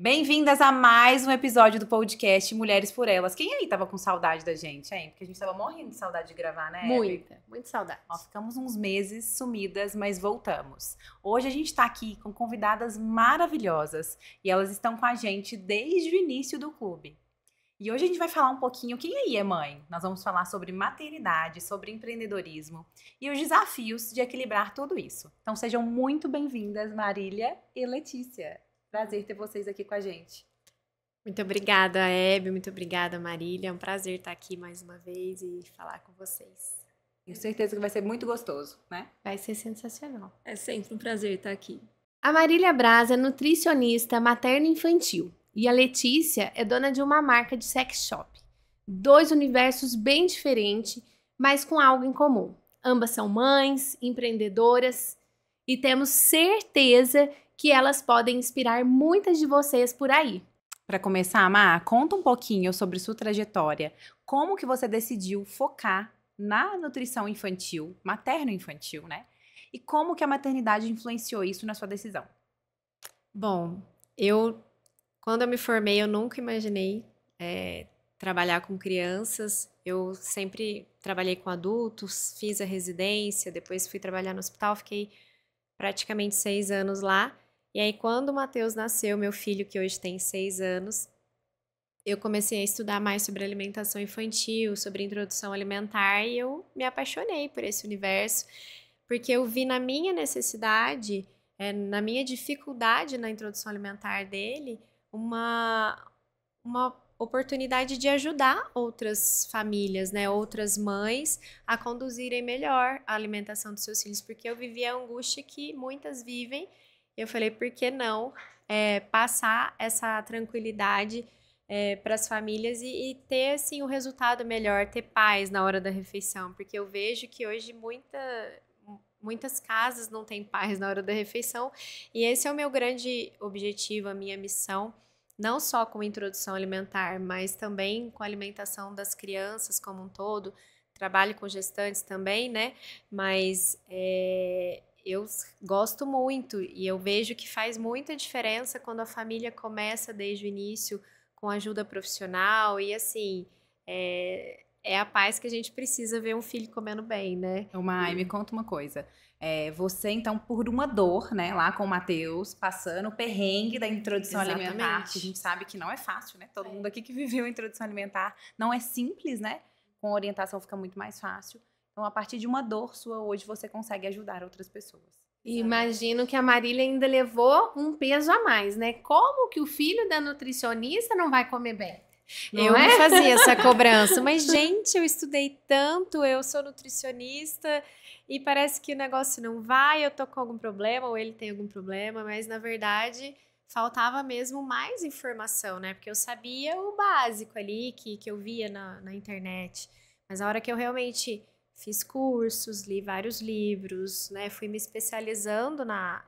Bem-vindas a mais um episódio do podcast Mulheres por Elas. Quem aí tava com saudade da gente, hein? Porque a gente tava morrendo de saudade de gravar, né, Hebe? Muita saudade. Nós ficamos uns meses sumidas, mas voltamos. Hoje a gente tá aqui com convidadas maravilhosas e elas estão com a gente desde o início do clube. E hoje a gente vai falar um pouquinho, quem aí é mãe? Nós vamos falar sobre maternidade, sobre empreendedorismo e os desafios de equilibrar tudo isso. Então sejam muito bem-vindas, Marília e Letícia. Prazer ter vocês aqui com a gente. Muito obrigada, Hebe. Muito obrigada, Marília. É um prazer estar aqui mais uma vez e falar com vocês. Tenho certeza que vai ser muito gostoso, né? Vai ser sensacional. É sempre um prazer estar aqui. A Marília Braz é nutricionista materno-infantil e a Letícia é dona de uma marca de sex shop. Dois universos bem diferentes, mas com algo em comum. Ambas são mães, empreendedoras e temos certeza que elas podem inspirar muitas de vocês por aí. Para começar, Má, conta um pouquinho sobre sua trajetória. Como que você decidiu focar na nutrição infantil, materno-infantil, né? E como que a maternidade influenciou isso na sua decisão? Bom, quando eu me formei, eu nunca imaginei trabalhar com crianças. Eu sempre trabalhei com adultos, fiz a residência, depois fui trabalhar no hospital, fiquei praticamente 6 anos lá. E aí, quando o Matheus nasceu, meu filho, que hoje tem 6 anos, eu comecei a estudar mais sobre alimentação infantil, sobre introdução alimentar, e eu me apaixonei por esse universo, porque eu vi na minha necessidade, na minha dificuldade na introdução alimentar dele, uma oportunidade de ajudar outras famílias, né, outras mães a conduzirem melhor a alimentação dos seus filhos, porque eu vivi a angústia que muitas vivem. Eu falei, por que não passar essa tranquilidade para as famílias e ter assim, um resultado melhor, ter paz na hora da refeição, porque eu vejo que hoje muitas casas não têm paz na hora da refeição, e esse é o meu grande objetivo, a minha missão, não só com introdução alimentar, mas também com a alimentação das crianças como um todo. Trabalho com gestantes também, né? Mas eu gosto muito e eu vejo que faz muita diferença quando a família começa desde o início com ajuda profissional e assim, é a paz que a gente precisa ver um filho comendo bem, né? Mai, me conta uma coisa. Você, então, por uma dor, né, lá com o Matheus, passando o perrengue da introdução alimentar, que a gente sabe que não é fácil, né? Todo mundo aqui que viveu a introdução alimentar não é simples, né? Com orientação fica muito mais fácil. Então, a partir de uma dor sua, hoje você consegue ajudar outras pessoas. Imagino que a Marília ainda levou um peso a mais, né? Como que o filho da nutricionista não vai comer bem? Eu me fazia essa cobrança, mas gente, eu estudei tanto, eu sou nutricionista e parece que o negócio não vai, eu tô com algum problema ou ele tem algum problema, mas na verdade faltava mesmo mais informação, né? Porque eu sabia o básico ali que eu via na internet, mas a hora que eu realmente fiz cursos, li vários livros, né? Fui me especializando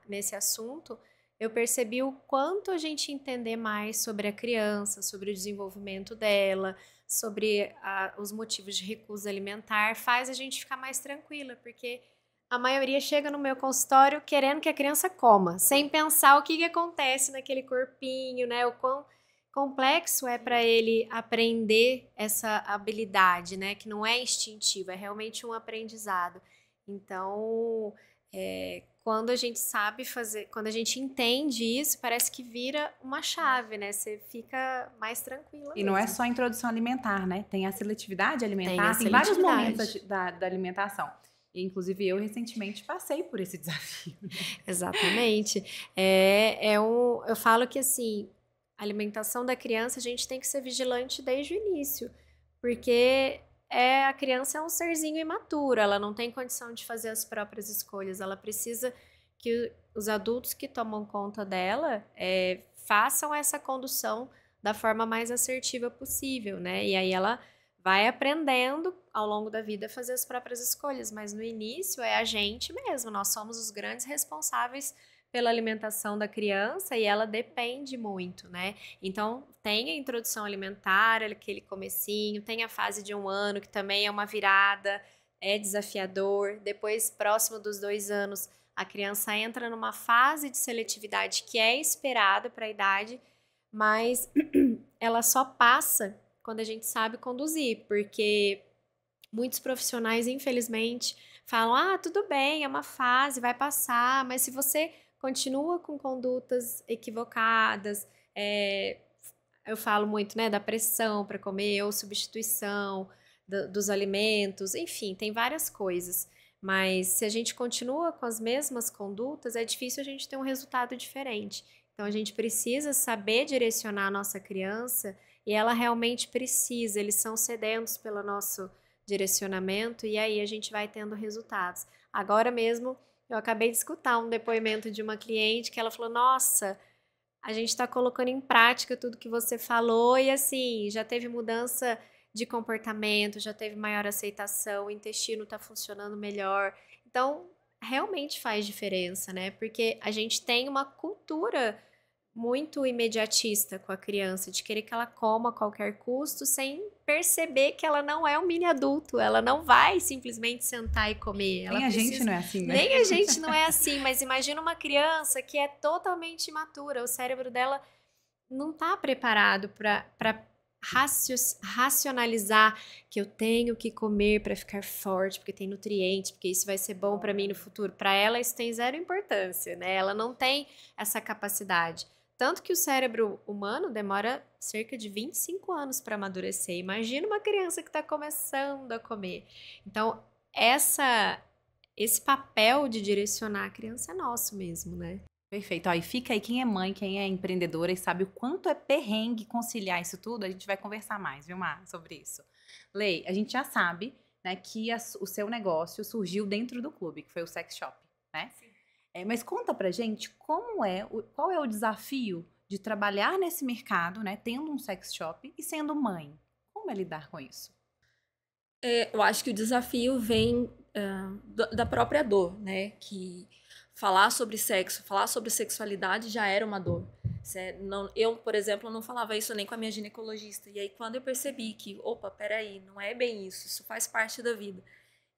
nesse assunto. Eu percebi o quanto a gente entender mais sobre a criança, sobre o desenvolvimento dela, sobre os motivos de recusa alimentar, faz a gente ficar mais tranquila, porque a maioria chega no meu consultório querendo que a criança coma, sem pensar o que acontece naquele corpinho, né? O quão complexo é para ele aprender essa habilidade, né? Que não é instintiva, é realmente um aprendizado. Então, quando a gente sabe fazer, quando a gente entende isso, parece que vira uma chave, né? Você fica mais tranquila. E não é só a introdução alimentar, né? Tem a seletividade alimentar, tem vários momentos da alimentação. E, inclusive, eu recentemente passei por esse desafio. Exatamente. Eu falo que, assim, a alimentação da criança, a gente tem que ser vigilante desde o início, porque a criança é um serzinho imaturo, ela não tem condição de fazer as próprias escolhas, ela precisa que os adultos que tomam conta dela façam essa condução da forma mais assertiva possível, né? E aí ela vai aprendendo ao longo da vida a fazer as próprias escolhas, mas no início é a gente mesmo, nós somos os grandes responsáveis pela alimentação da criança e ela depende muito, né? Então, tem a introdução alimentar, aquele comecinho, tem a fase de 1 ano, que também é uma virada, é desafiador. Depois, próximo dos 2 anos, a criança entra numa fase de seletividade que é esperada para a idade, mas ela só passa quando a gente sabe conduzir, porque muitos profissionais, infelizmente, falam: ah, tudo bem, é uma fase, vai passar, mas se você continua com condutas equivocadas, eu falo muito, né, da pressão para comer ou substituição dos alimentos, enfim, tem várias coisas. Mas se a gente continua com as mesmas condutas, é difícil a gente ter um resultado diferente. Então a gente precisa saber direcionar a nossa criança e ela realmente precisa, eles são sedentos pelo nosso direcionamento e aí a gente vai tendo resultados. Agora mesmo eu acabei de escutar um depoimento de uma cliente que ela falou: nossa, a gente está colocando em prática tudo que você falou e assim, já teve mudança de comportamento, já teve maior aceitação, o intestino está funcionando melhor. Então, realmente faz diferença, né? Porque a gente tem uma cultura muito imediatista com a criança, de querer que ela coma a qualquer custo, sem perceber que ela não é um mini adulto, ela não vai simplesmente sentar e comer. Nem a gente não é assim, né? Nem a gente não é assim, mas imagina uma criança que é totalmente imatura, o cérebro dela não está preparado para racionalizar que eu tenho que comer para ficar forte, porque tem nutrientes, porque isso vai ser bom para mim no futuro. Para ela isso tem zero importância, né? Ela não tem essa capacidade. Tanto que o cérebro humano demora cerca de 25 anos para amadurecer. Imagina uma criança que está começando a comer. Então, esse papel de direcionar a criança é nosso mesmo, né? Perfeito. Ó, e fica aí quem é mãe, quem é empreendedora e sabe o quanto é perrengue conciliar isso tudo, a gente vai conversar mais, viu, Mar, sobre isso. Lei, a gente já sabe, né, que o seu negócio surgiu dentro do clube, que foi o sex shop, né? Sim. Mas conta pra gente qual é o desafio de trabalhar nesse mercado, né, tendo um sex shop e sendo mãe. Como é lidar com isso? Eu acho que o desafio vem da própria dor, né? Que falar sobre sexo, falar sobre sexualidade já era uma dor. Eu, por exemplo, não falava isso nem com a minha ginecologista. E aí, quando eu percebi que, opa, peraí, não é bem isso faz parte da vida.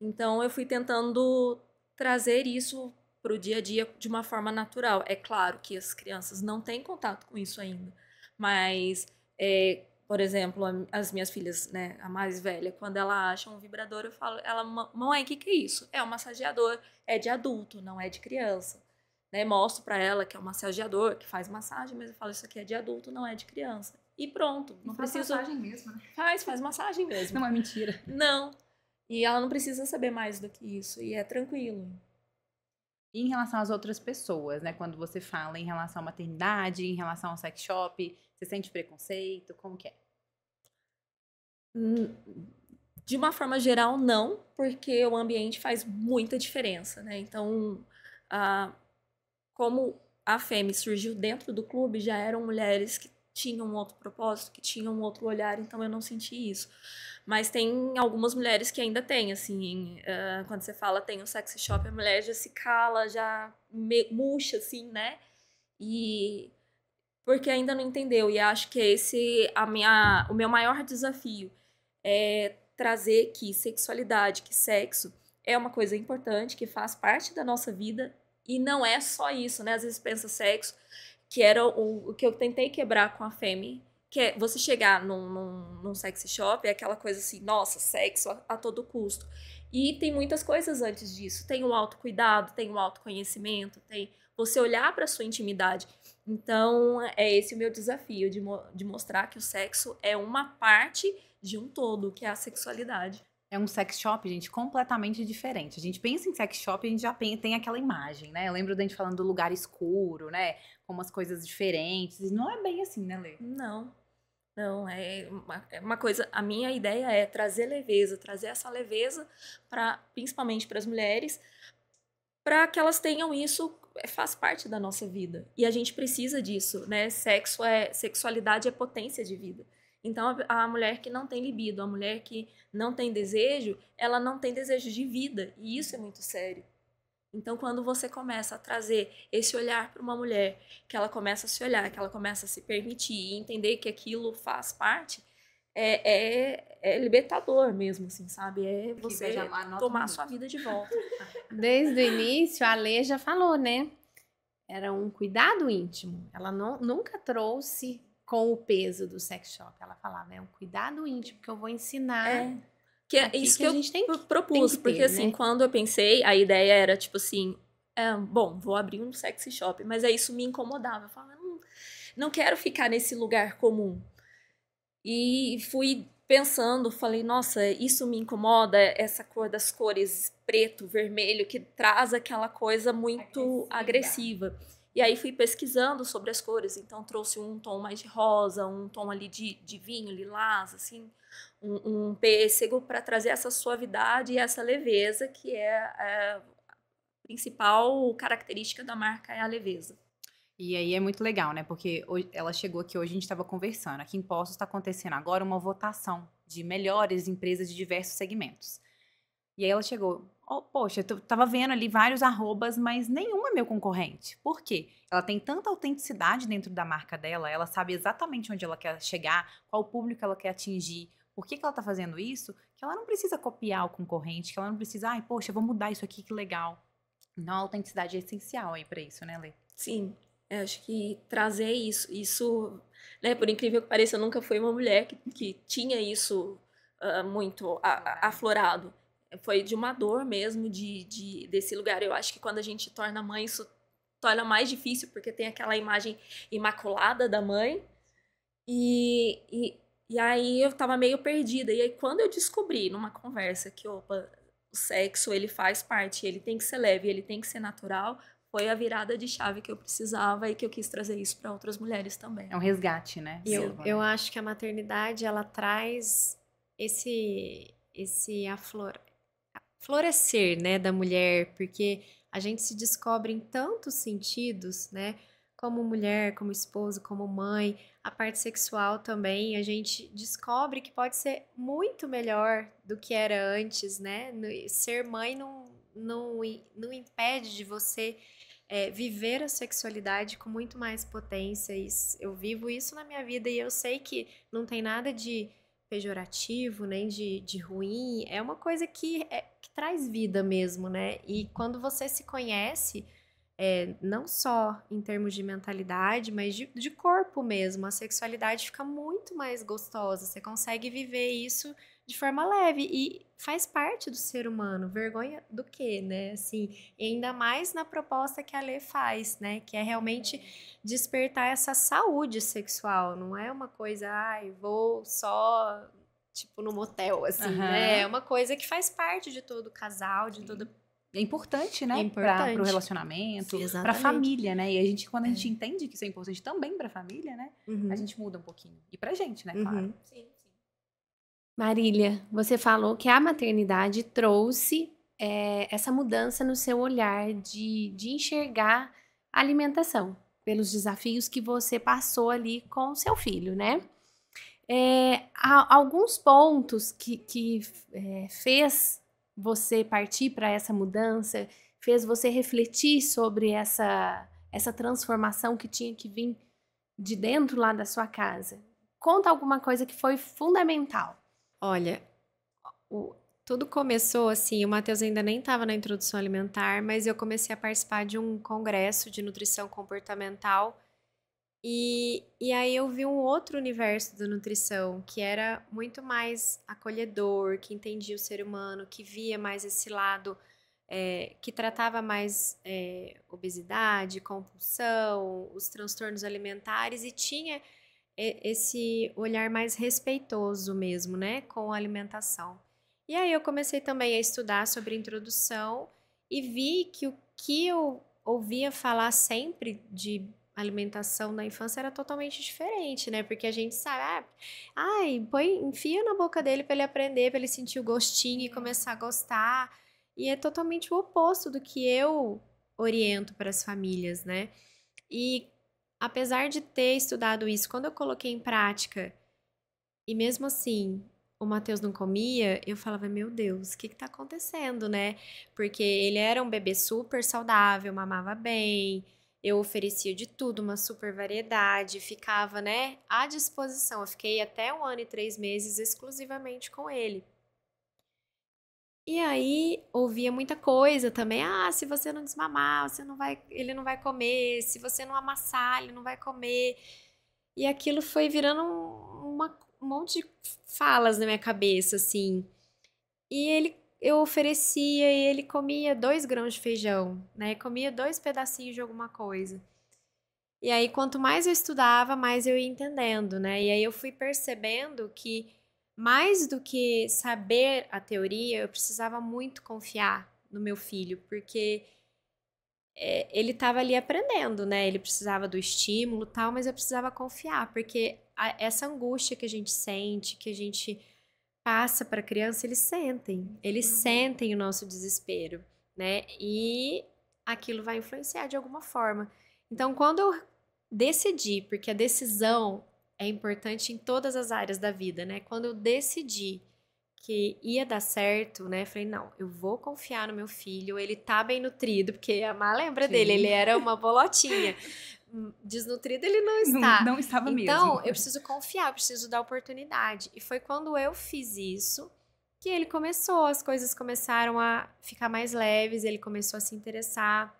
Então, eu fui tentando trazer isso para o dia a dia de uma forma natural. É claro que as crianças não têm contato com isso ainda, mas, por exemplo, as minhas filhas, né, a mais velha, quando ela acha um vibrador, eu falo, mãe, o que é isso? É um massageador, é de adulto, não é de criança. Né, mostro para ela que é um massageador, que faz massagem, mas eu falo, isso aqui é de adulto, não é de criança. E pronto. Não preciso... Faz massagem mesmo, né? Faz massagem mesmo. Não é mentira. Não. E ela não precisa saber mais do que isso, e é tranquilo. E em relação às outras pessoas, né? Quando você fala em relação à maternidade, em relação ao sex shop, você sente preconceito? Como que é? De uma forma geral, não, porque o ambiente faz muita diferença, né? Então, como a FEME surgiu dentro do clube, já eram mulheres que tinham um outro propósito, que tinham um outro olhar, então eu não senti isso. Mas tem algumas mulheres que ainda têm, assim, quando você fala tem um sex shop, a mulher já se cala, já murcha, assim, né? E porque ainda não entendeu. E acho que esse o meu maior desafio é trazer que sexualidade, que sexo é uma coisa importante, que faz parte da nossa vida, e não é só isso, né? Às vezes pensa sexo, que era o que eu tentei quebrar com a FEME, que é você chegar num sex shop, é aquela coisa assim, nossa, sexo a todo custo. E tem muitas coisas antes disso. Tem o autocuidado, tem o autoconhecimento, tem você olhar para a sua intimidade. Então, é esse o meu desafio, de mostrar que o sexo é uma parte de um todo, que é a sexualidade. É um sex shop, gente, completamente diferente. A gente pensa em sex shop e a gente já tem aquela imagem, né? Eu lembro da gente falando do lugar escuro, né? Com umas coisas diferentes. E não é bem assim, né, Lê? Não, é uma coisa... A minha ideia é trazer leveza, trazer essa leveza, principalmente para as mulheres, para que elas tenham isso, faz parte da nossa vida. E a gente precisa disso, né? Sexualidade é potência de vida. Então, a mulher que não tem libido, a mulher que não tem desejo, ela não tem desejo de vida. E isso é muito sério. Então, quando você começa a trazer esse olhar para uma mulher, que ela começa a se olhar, que ela começa a se permitir e entender que aquilo faz parte, é libertador mesmo, assim, sabe? É você tomar a sua vida de volta. Desde o início, a Lê já falou, né? Era um cuidado íntimo. Ela nunca trouxe com o peso do sex shop. Ela falava, é um cuidado íntimo que eu vou ensinar. Que é aqui isso que que a gente tem propus, tem que porque ter, assim, né? quando eu pensei, a ideia era tipo assim, bom, vou abrir um sexy shop, mas aí isso me incomodava. Eu falava, não quero ficar nesse lugar comum. E fui pensando, falei, nossa, isso me incomoda, essa cor das cores preto, vermelho, que traz aquela coisa muito agressiva. E aí fui pesquisando sobre as cores, então trouxe um tom mais de rosa, um tom ali de vinho, lilás, assim, um pêssego para trazer essa suavidade e essa leveza, que é a principal característica da marca, é a leveza. E aí é muito legal, né? Porque ela chegou aqui hoje, a gente estava conversando. Aqui em Poços está acontecendo agora uma votação de melhores empresas de diversos segmentos. E aí ela chegou, poxa, eu tava vendo ali vários arrobas, mas nenhum é meu concorrente. Por quê? Ela tem tanta autenticidade dentro da marca dela, ela sabe exatamente onde ela quer chegar, qual público ela quer atingir, por que ela tá fazendo isso, que ela não precisa copiar o concorrente, que ela não precisa, poxa, eu vou mudar isso aqui, que legal. Então a autenticidade é essencial aí pra isso, né, Lê? Sim, eu acho que trazer isso, né, por incrível que pareça, eu nunca fui uma mulher que tinha isso muito aflorado. Foi de uma dor mesmo, desse lugar. Eu acho que quando a gente torna mãe, isso torna mais difícil, porque tem aquela imagem imaculada da mãe. E aí eu tava meio perdida. E aí quando eu descobri numa conversa que, opa, o sexo, ele faz parte, ele tem que ser leve, ele tem que ser natural, foi a virada de chave que eu precisava e que eu quis trazer isso para outras mulheres também. É um resgate, né? Eu acho que a maternidade, ela traz esse florescer, né, da mulher, porque a gente se descobre em tantos sentidos, né, como mulher, como esposa, como mãe, a parte sexual também, a gente descobre que pode ser muito melhor do que era antes, né, ser mãe não impede de você viver a sexualidade com muito mais potência. Eu vivo isso na minha vida e eu sei que não tem nada de pejorativo, nem de ruim, é uma coisa que traz vida mesmo, né? E quando você se conhece, não só em termos de mentalidade, mas de corpo mesmo, a sexualidade fica muito mais gostosa, você consegue viver isso de forma leve e faz parte do ser humano. Vergonha do quê, né? Assim, e ainda mais na proposta que a Lê faz, né? Que é realmente despertar essa saúde sexual. Não é uma coisa, vou só, tipo, no motel, assim, né? É uma coisa que faz parte de todo casal, de todo... É importante, né? É importante. Para o relacionamento, para a família, né? E a gente, quando a gente entende que isso é importante também para a família, né? A gente muda um pouquinho. E pra gente, né? Claro. Sim. Marília, você falou que a maternidade trouxe essa mudança no seu olhar de enxergar a alimentação, pelos desafios que você passou ali com o seu filho, né? Há alguns pontos que fez você partir para essa mudança, fez você refletir sobre essa transformação que tinha que vir de dentro lá da sua casa. Conta alguma coisa que foi fundamental. Olha, tudo começou assim, o Matheus ainda nem estava na introdução alimentar, mas eu comecei a participar de um congresso de nutrição comportamental e aí eu vi um outro universo da nutrição, que era muito mais acolhedor, que entendia o ser humano, que via mais esse lado, que tratava mais obesidade, compulsão, os transtornos alimentares e tinha esse olhar mais respeitoso mesmo, né, com a alimentação. E aí eu comecei também a estudar sobre introdução e vi que o que eu ouvia falar sempre de alimentação na infância era totalmente diferente, né? Porque a gente sabe, enfia na boca dele para ele aprender, para ele sentir o gostinho e começar a gostar. E é totalmente o oposto do que eu oriento para as famílias, né? E apesar de ter estudado isso, quando eu coloquei em prática, e mesmo assim, o Matheus não comia, eu falava, meu Deus, o que tá acontecendo, né? Porque ele era um bebê super saudável, mamava bem, eu oferecia de tudo, uma super variedade, ficava, né, à disposição. Eu fiquei até 1 ano e 3 meses exclusivamente com ele. E aí, ouvia muita coisa também. Se você não desmamar, ele não vai comer. Se você não amassar, ele não vai comer. E aquilo foi virando um monte de falas na minha cabeça, assim. E eu oferecia e ele comia 2 grãos de feijão, né? Comia 2 pedacinhos de alguma coisa. E aí, quanto mais eu estudava, mais eu ia entendendo, né? E aí eu fui percebendo que, mais do que saber a teoria, eu precisava muito confiar no meu filho, porque ele estava ali aprendendo, né? Ele precisava do estímulo e tal, mas eu precisava confiar, porque essa angústia que a gente sente, que a gente passa para a criança, eles sentem o nosso desespero, né? E aquilo vai influenciar de alguma forma. Então, quando eu decidi, porque a decisão é importante em todas as áreas da vida, né? Quando eu decidi que ia dar certo, né? Falei, não, eu vou confiar no meu filho, ele tá bem nutrido, porque a Má lembra dele, ele era uma bolotinha. Desnutrido ele não está. Não estava então, mesmo. eu preciso confiar, eu preciso dar oportunidade. E foi quando eu fiz isso que ele começou, as coisas começaram a ficar mais leves, ele começou a se interessar.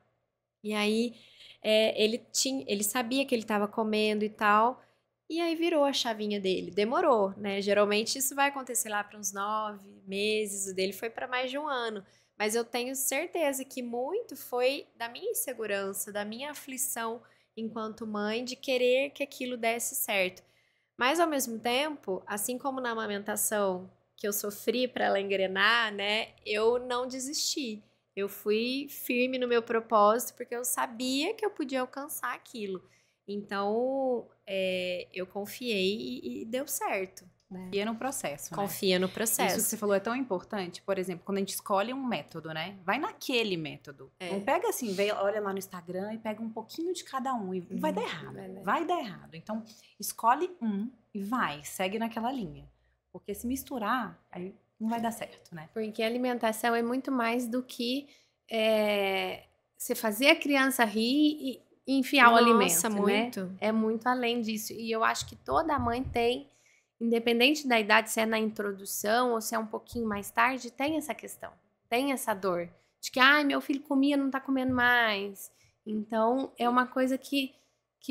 E aí, ele sabia que ele estava comendo e tal. E aí virou a chavinha dele. Demorou, né? Geralmente isso vai acontecer lá para uns 9 meses. O dele foi para mais de um ano. Mas eu tenho certeza que muito foi da minha insegurança, da minha aflição enquanto mãe, de querer que aquilo desse certo. Mas ao mesmo tempo, assim como na amamentação que eu sofri para ela engrenar, né? Eu não desisti. Eu fui firme no meu propósito porque eu sabia que eu podia alcançar aquilo. Então, eu confiei e deu certo. Né? Confia no processo, né? Confia no processo. Isso que você falou é tão importante. Por exemplo, quando a gente escolhe um método, né? Vai naquele método. Não pega assim, olha lá no Instagram e pega um pouquinho de cada um. E vai dar errado. Vai dar errado. Então, escolhe um e segue naquela linha. Porque se misturar, aí não vai dar certo, né? Porque a alimentação é muito mais do que você fazer a criança rir e enfiar o alimento, muito. Né? É muito além disso. E eu acho que toda mãe tem, independente da idade, se é na introdução ou se é um pouquinho mais tarde, tem essa questão, tem essa dor de que, meu filho comia, não tá comendo mais. Então, é uma coisa que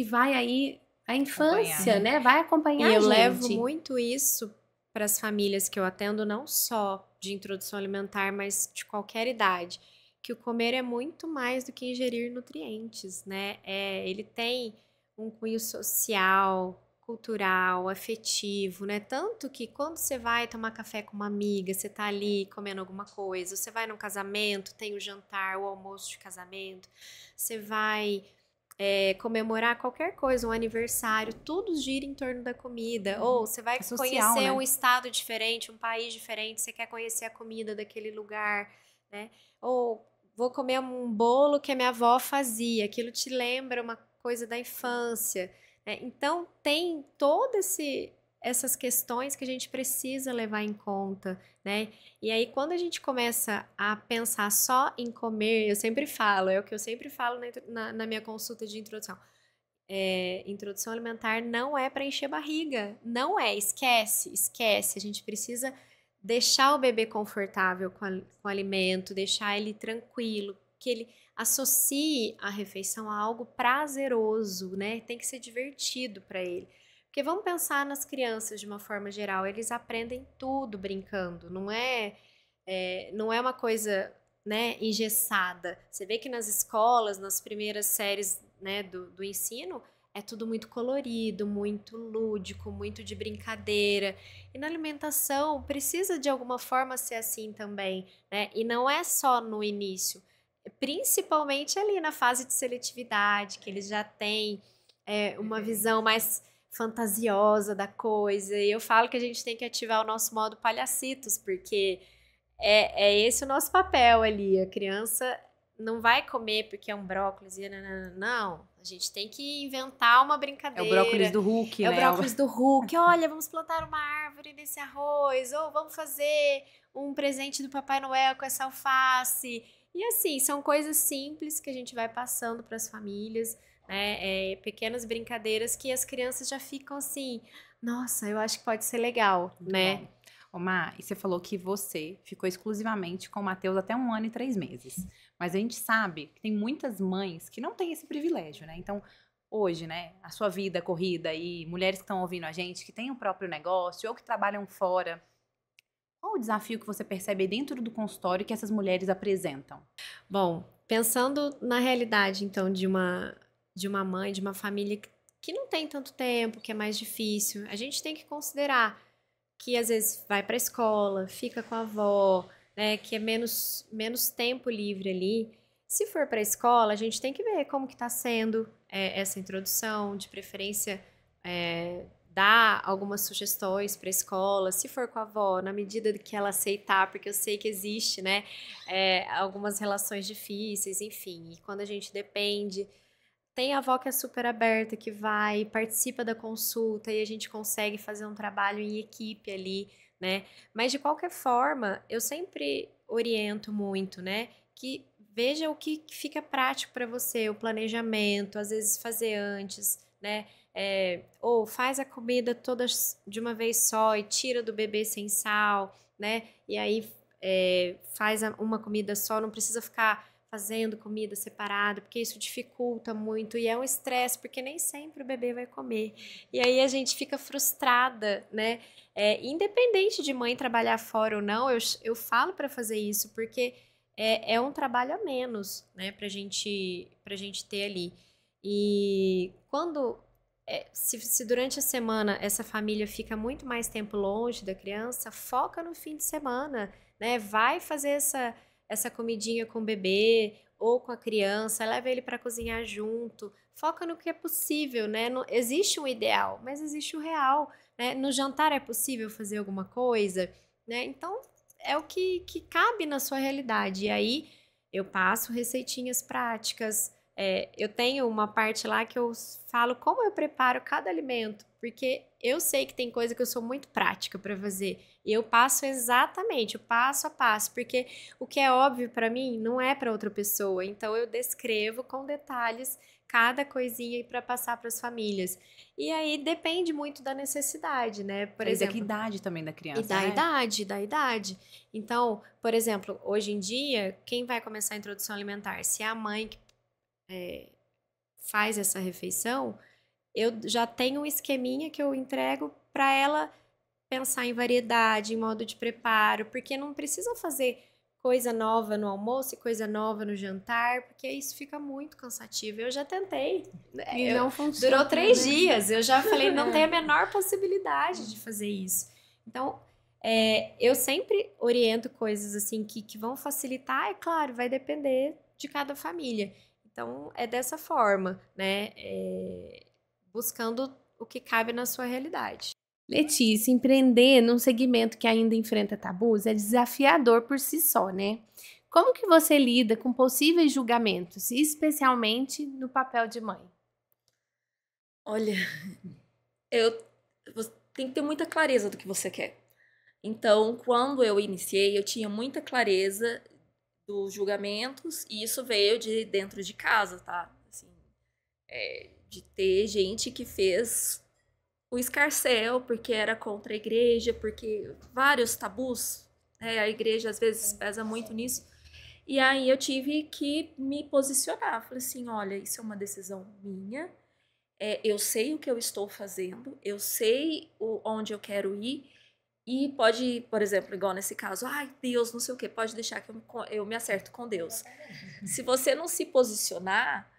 vai aí, a infância, né? Vai acompanhar a gente. E eu levo muito isso para as famílias que eu atendo, não só de introdução alimentar, mas de qualquer idade, que o comer é muito mais do que ingerir nutrientes, né? Ele tem um cunho social, cultural, afetivo, né? Tanto que quando você vai tomar café com uma amiga, você tá ali comendo alguma coisa, você vai num casamento, tem o jantar, o almoço de casamento, você vai comemorar qualquer coisa, um aniversário, tudo gira em torno da comida. Ou você vai conhecer, né? Um estado diferente, um país diferente, você quer conhecer a comida daquele lugar, né? Ou vou comer um bolo que a minha avó fazia, aquilo te lembra uma coisa da infância, né? Então tem todas essas questões que a gente precisa levar em conta, né? E aí quando a gente começa a pensar só em comer, eu sempre falo, é o que eu sempre falo na minha consulta de introdução. Introdução alimentar não é para encher barriga, não é, esquece, a gente precisa deixar o bebê confortável com o alimento, deixar ele tranquilo, que ele associe a refeição a algo prazeroso, né? Tem que ser divertido para ele. Porque vamos pensar nas crianças de uma forma geral, eles aprendem tudo brincando, não é uma coisa, né, engessada. Você vê que nas escolas, nas primeiras séries, né, do ensino, é tudo muito colorido, muito lúdico, muito de brincadeira. E na alimentação precisa de alguma forma ser assim também, né? E não é só no início, principalmente ali na fase de seletividade, que eles já têm uma visão mais fantasiosa da coisa. E eu falo que a gente tem que ativar o nosso modo palhacitos, porque é esse o nosso papel ali. A criança não vai comer porque é um brócolis. Não, a gente tem que inventar uma brincadeira. É o brócolis do Hulk, né? É o brócolis do Hulk. Olha, vamos plantar uma árvore nesse arroz. Ou vamos fazer um presente do Papai Noel com essa alface. E assim, são coisas simples que a gente vai passando para as famílias, né? Pequenas brincadeiras que as crianças já ficam assim, nossa, eu acho que pode ser legal, Muito né? bom. Ô, Má, e você falou que você ficou exclusivamente com o Matheus até 1 ano e 3 meses. Mas a gente sabe que tem muitas mães que não têm esse privilégio, né? Então, hoje, né, a sua vida corrida e mulheres que estão ouvindo a gente, que têm o próprio negócio ou que trabalham fora, qual o desafio que você percebe dentro do consultório que essas mulheres apresentam? Bom, pensando na realidade, então, de uma mãe, de uma família que não tem tanto tempo, que é mais difícil, a gente tem que considerar que às vezes vai para a escola, fica com a avó, né, que é menos tempo livre ali. Se for para a escola, a gente tem que ver como que está sendo essa introdução, de preferência dar algumas sugestões para a escola, se for com a avó, na medida que ela aceitar, porque eu sei que existe, né, algumas relações difíceis, enfim, e quando a gente depende, tem a avó que é super aberta, que vai, participa da consulta e a gente consegue fazer um trabalho em equipe ali, né, mas de qualquer forma, eu sempre oriento muito, né, que veja o que fica prático para você, o planejamento, às vezes fazer antes, né, ou faz a comida toda de uma vez só e tira do bebê sem sal, né? E aí faz uma comida só, não precisa ficar fazendo comida separada, porque isso dificulta muito e é um estresse, porque nem sempre o bebê vai comer. E aí a gente fica frustrada, né? Independente de mãe trabalhar fora ou não, eu falo para fazer isso, porque é um trabalho a menos, né? Pra gente ter ali. E quando se durante a semana essa família fica muito mais tempo longe da criança, foca no fim de semana, né? Vai fazer essa comidinha com o bebê ou com a criança, leva ele para cozinhar junto, foca no que é possível, né? Não, existe um ideal, mas existe o real, né? No jantar é possível fazer alguma coisa, né? Então é o que cabe na sua realidade. E aí eu passo receitinhas práticas. Eu tenho uma parte lá que eu falo como eu preparo cada alimento, porque eu sei que tem coisa que eu sou muito prática para fazer e eu passo exatamente o passo a passo, porque o que é óbvio para mim não é para outra pessoa, então eu descrevo com detalhes cada coisinha para passar para as famílias. E aí depende muito da necessidade, né? Por exemplo, da idade também da criança, e da né? idade. Então, por exemplo, hoje em dia, quem vai começar a introdução alimentar? Se é a mãe que faz essa refeição, eu já tenho um esqueminha que eu entrego para ela pensar em variedade, em modo de preparo, porque não precisa fazer coisa nova no almoço e coisa nova no jantar, porque isso fica muito cansativo. Eu já tentei. E não funciona. Durou 3 né? dias. Eu já falei, não tem a menor possibilidade de fazer isso. Então, eu sempre oriento coisas assim que vão facilitar, é claro, vai depender de cada família. Então, é dessa forma, né? Buscando o que cabe na sua realidade. Letícia, empreender num segmento que ainda enfrenta tabus é desafiador por si só, né? Como que você lida com possíveis julgamentos, especialmente no papel de mãe? Olha, você tem que ter muita clareza do que você quer. Então, quando eu iniciei, eu tinha muita clareza dos julgamentos e isso veio de dentro de casa, tá? Assim, de ter gente que fez o escarcéu porque era contra a igreja, porque vários tabus, a igreja às vezes pesa muito nisso. E aí eu tive que me posicionar. Falei assim, olha, isso é uma decisão minha, eu sei o que eu estou fazendo, eu sei onde eu quero ir, e pode, por exemplo, igual nesse caso, ai, Deus, não sei o quê, pode deixar que eu me acerto com Deus. Se você não se posicionar,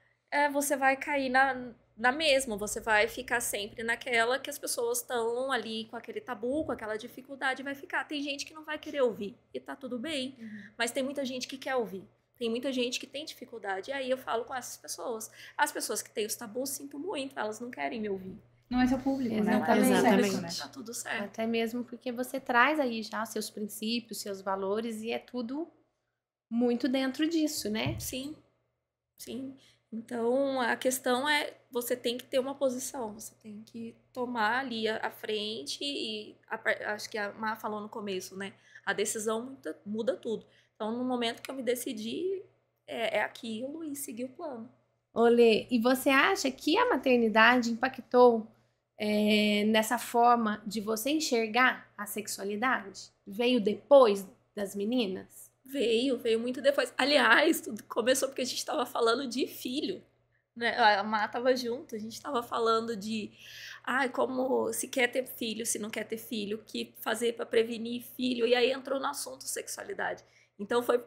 você vai cair na mesma, você vai ficar sempre naquela que as pessoas estão ali com aquele tabu, com aquela dificuldade, vai ficar. Tem gente que não vai querer ouvir, e tá tudo bem, mas tem muita gente que quer ouvir. Tem muita gente que tem dificuldade, e aí eu falo com essas pessoas. As pessoas que têm os tabus, sinto muito, elas não querem me ouvir. Não é seu público, né? Exatamente. Né? Tá tudo certo. Até mesmo porque você traz aí já seus princípios, seus valores e é tudo muito dentro disso, né? Sim, sim. Então, a questão é, você tem que ter uma posição, você tem que tomar ali a frente e acho que a Má falou no começo, né? A decisão muda tudo. Então, no momento que eu me decidi, é aquilo e seguir o plano. Olê, e você acha que a maternidade impactou nessa forma de você enxergar a sexualidade? Veio depois das meninas? Veio muito depois. Aliás, tudo começou porque a gente estava falando de filho. né? A Má tava junto, a gente tava falando de como se quer ter filho, se não quer ter filho, o que fazer para prevenir filho, e aí entrou no assunto sexualidade. Então foi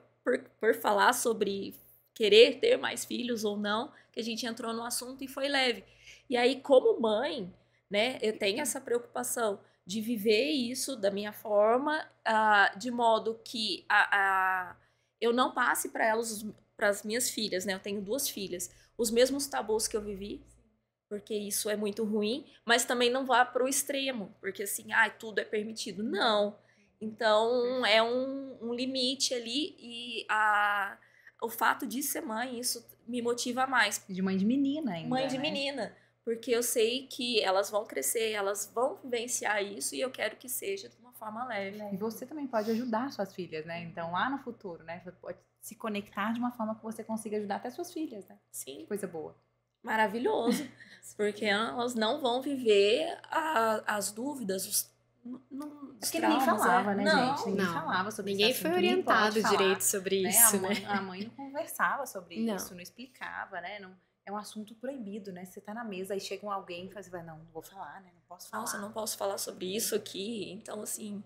por falar sobre querer ter mais filhos ou não, que a gente entrou no assunto e foi leve. E aí, como mãe, né, eu tenho essa preocupação de viver isso da minha forma, de modo que eu não passe para elas, para as minhas filhas, né? Eu tenho 2 filhas, os mesmos tabus que eu vivi, porque isso é muito ruim, mas também não vá para o extremo, porque assim, tudo é permitido. Não. Então, é um limite ali e o fato de ser mãe, isso me motiva mais. De mãe de menina ainda, Mãe de né? menina, porque eu sei que elas vão crescer, elas vão vivenciar isso e eu quero que seja de uma forma leve. E você também pode ajudar suas filhas, né? Então, lá no futuro, né? Você pode se conectar de uma forma que você consiga ajudar até suas filhas, né? Sim. Que coisa boa. Maravilhoso, porque elas não vão viver as dúvidas, os Porque ninguém falava, né, não, gente? Ninguém falava sobre Ninguém esse foi assunto, orientado pode falar, direito sobre né? isso, né? A mãe não conversava sobre Não. isso, não explicava, né? Não, é um assunto proibido, né? Você tá na mesa e chega alguém e fala assim, não vou falar, né? Não posso falar. Nossa, não posso falar sobre isso aqui. Então, assim,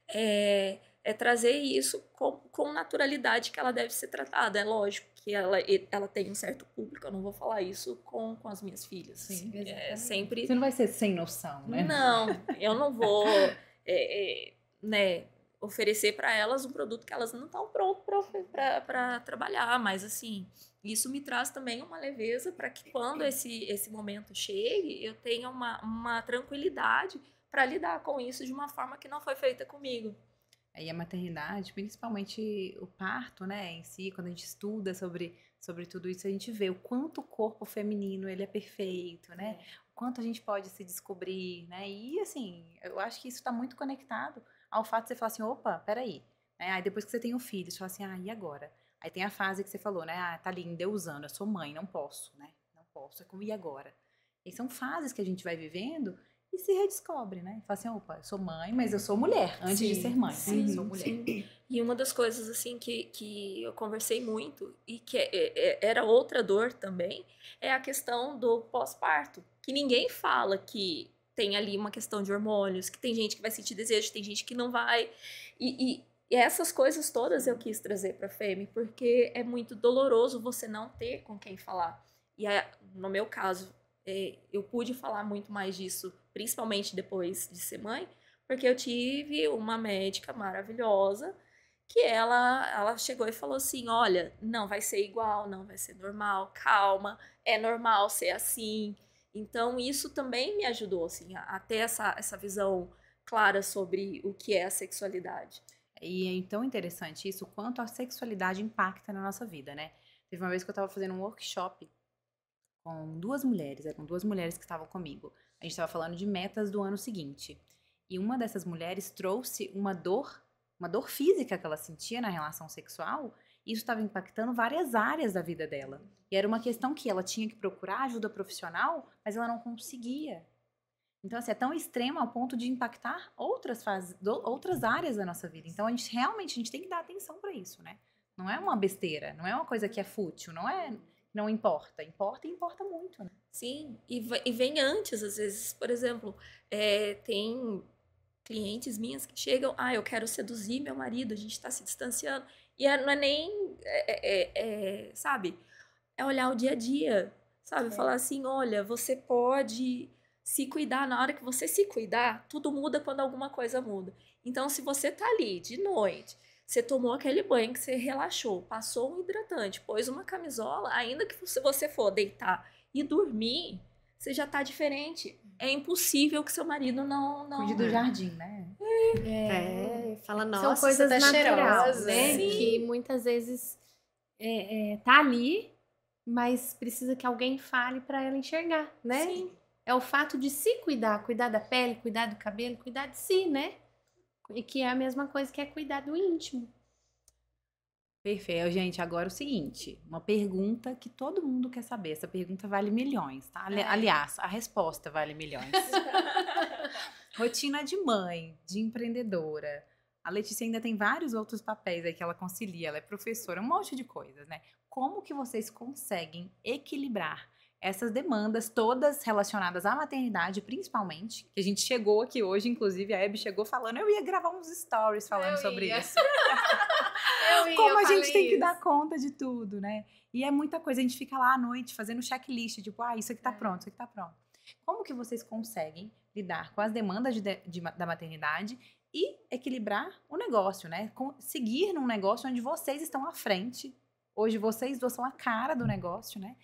é trazer isso com naturalidade que ela deve ser tratada. É lógico que ela tem um certo público, eu não vou falar isso com as minhas filhas. Sim, sempre... Você não vai ser sem noção, né? Não, eu não vou né, oferecer para elas um produto que elas não estão prontas para trabalhar, mas assim, isso me traz também uma leveza para que quando esse momento chegue, eu tenha uma tranquilidade para lidar com isso de uma forma que não foi feita comigo. E a maternidade, principalmente o parto, né, em si, quando a gente estuda sobre tudo isso, a gente vê o quanto o corpo feminino, ele é perfeito, né? O quanto a gente pode se descobrir, né? E, assim, eu acho que isso está muito conectado ao fato de você falar assim, opa, peraí. Né? Aí depois que você tem um filho, você fala assim, e agora? Aí tem a fase que você falou, né? Tá ali endeusando, eu sou mãe, não posso, né? Não posso, é como, e agora? E são fases que a gente vai vivendo e se redescobre, né? Fala assim, opa, eu sou mãe, mas eu sou mulher, antes de ser mãe, né? Sou mulher. Sim. E uma das coisas, assim, que eu conversei muito e que era outra dor também, é a questão do pós-parto. Que ninguém fala que tem ali uma questão de hormônios, que tem gente que vai sentir desejo, tem gente que não vai. E essas coisas todas eu quis trazer pra Femi, porque é muito doloroso você não ter com quem falar. E no meu caso, eu pude falar muito mais disso, principalmente depois de ser mãe, porque eu tive uma médica maravilhosa que ela chegou e falou assim, olha, não vai ser igual, não vai ser normal, calma, é normal ser assim. Então isso também me ajudou assim, a ter essa visão clara sobre o que é a sexualidade. E é tão interessante isso, quanto a sexualidade impacta na nossa vida, né? Teve uma vez que eu estava fazendo um workshop com 2 mulheres, eram 2 mulheres que estavam comigo. A gente estava falando de metas do ano seguinte. E uma dessas mulheres trouxe uma dor física que ela sentia na relação sexual, e isso estava impactando várias áreas da vida dela. E era uma questão que ela tinha que procurar ajuda profissional, mas ela não conseguia. Então, assim, é tão extremo ao ponto de impactar outras áreas da nossa vida. Então, a gente tem que dar atenção para isso, né? Não é uma besteira, não é uma coisa que é fútil, não importa. Importa e importa muito, né? Sim, e vem antes, às vezes, por exemplo, tem clientes minhas que chegam, eu quero seduzir meu marido, a gente está se distanciando. E não é nem, sabe, é olhar o dia a dia, sabe? Falar assim, olha, você pode se cuidar na hora que você se cuidar, tudo muda quando alguma coisa muda. Então, se você tá ali de noite, você tomou aquele banho que você relaxou, passou um hidratante, pôs uma camisola, ainda que você for deitar e dormir, você já tá diferente. É impossível que seu marido não... Cuide do jardim, né? Fala, São nossa, coisas você tá naturais, cheirosa. né? Sim. Que muitas vezes tá ali, mas precisa que alguém fale para ela enxergar, né? Sim. É o fato de se cuidar, cuidar da pele, cuidar do cabelo, cuidar de si, né? E que é a mesma coisa que é cuidar do íntimo. Perfeito, gente. Agora o seguinte, uma pergunta que todo mundo quer saber. Essa pergunta vale milhões, tá? Aliás, a resposta vale milhões. Rotina de mãe, de empreendedora. A Letícia ainda tem vários outros papéis aí que ela concilia. Ela é professora, um monte de coisas, né? Como que vocês conseguem equilibrar essas demandas todas relacionadas à maternidade, principalmente, que a gente chegou aqui hoje, inclusive a Abby chegou falando, eu ia gravar uns stories falando sobre isso. Como a gente tem que dar conta de tudo, né? E é muita coisa, a gente fica lá à noite fazendo checklist, tipo, isso aqui tá pronto, isso aqui tá pronto. Como que vocês conseguem lidar com as demandas da maternidade e equilibrar o negócio, né? Seguir num negócio onde vocês estão à frente. Hoje vocês duas são a cara do negócio, né?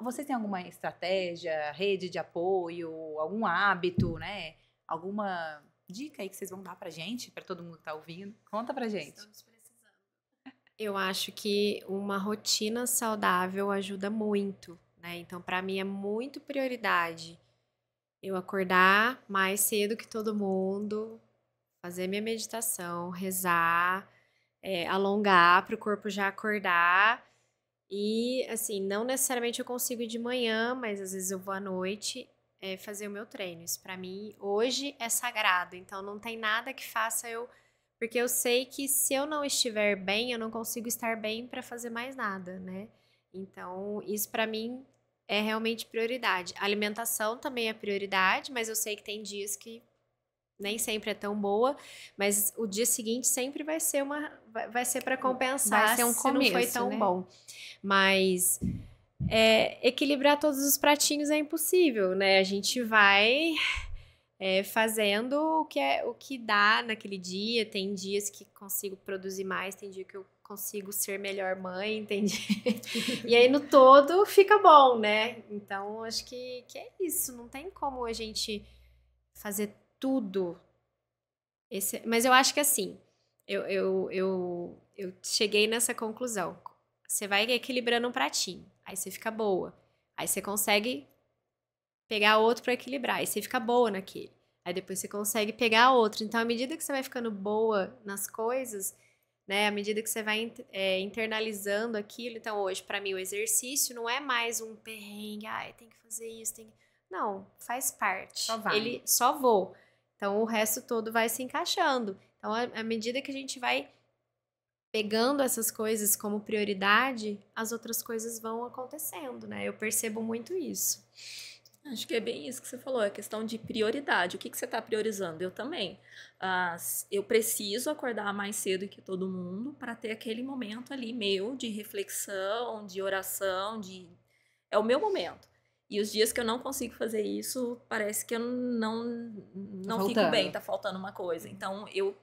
Vocês têm alguma estratégia, rede de apoio, algum hábito, né? Alguma dica aí que vocês vão dar pra gente, pra todo mundo que tá ouvindo? Conta pra gente. Estamos precisando. Eu acho que uma rotina saudável ajuda muito, né? Então, pra mim é muito prioridade eu acordar mais cedo que todo mundo, fazer minha meditação, rezar, alongar para o corpo já acordar. E, assim, não necessariamente eu consigo ir de manhã, mas às vezes eu vou à noite fazer o meu treino. Isso pra mim, hoje, é sagrado. Então, não tem nada que faça eu... Porque eu sei que se eu não estiver bem, eu não consigo estar bem pra fazer mais nada, né? Então, isso pra mim é realmente prioridade. A alimentação também é prioridade, mas eu sei que tem dias que nem sempre é tão boa, mas o dia seguinte sempre vai ser para compensar vai ser um se começo, não foi tão né? bom. Mas equilibrar todos os pratinhos é impossível, né? A gente vai fazendo o que dá naquele dia. Tem dias que consigo produzir mais, tem dia que eu consigo ser melhor mãe, entendi. E aí no todo fica bom, né? Então acho que é isso. Não tem como a gente fazer tudo. Mas eu acho que assim, eu cheguei nessa conclusão. Você vai equilibrando um pratinho, aí você fica boa. Aí você consegue pegar outro para equilibrar, aí você fica boa naquele. Aí depois você consegue pegar outro. Então, à medida que você vai ficando boa nas coisas, né? À medida que você vai internalizando aquilo. Então, hoje, para mim, o exercício não é mais um perrengue. Tem que fazer isso, tem que... Não, faz parte. Só vai. Só vou. Então, o resto todo vai se encaixando. Então, à medida que a gente vai pegando essas coisas como prioridade, as outras coisas vão acontecendo, né? Eu percebo muito isso. Acho que é bem isso que você falou, é questão de prioridade. O que você está priorizando? Eu também. Eu preciso acordar mais cedo que todo mundo para ter aquele momento ali meu de reflexão, de oração, é o meu momento. E os dias que eu não consigo fazer isso, parece que eu não fico bem, tá faltando uma coisa. Então, eu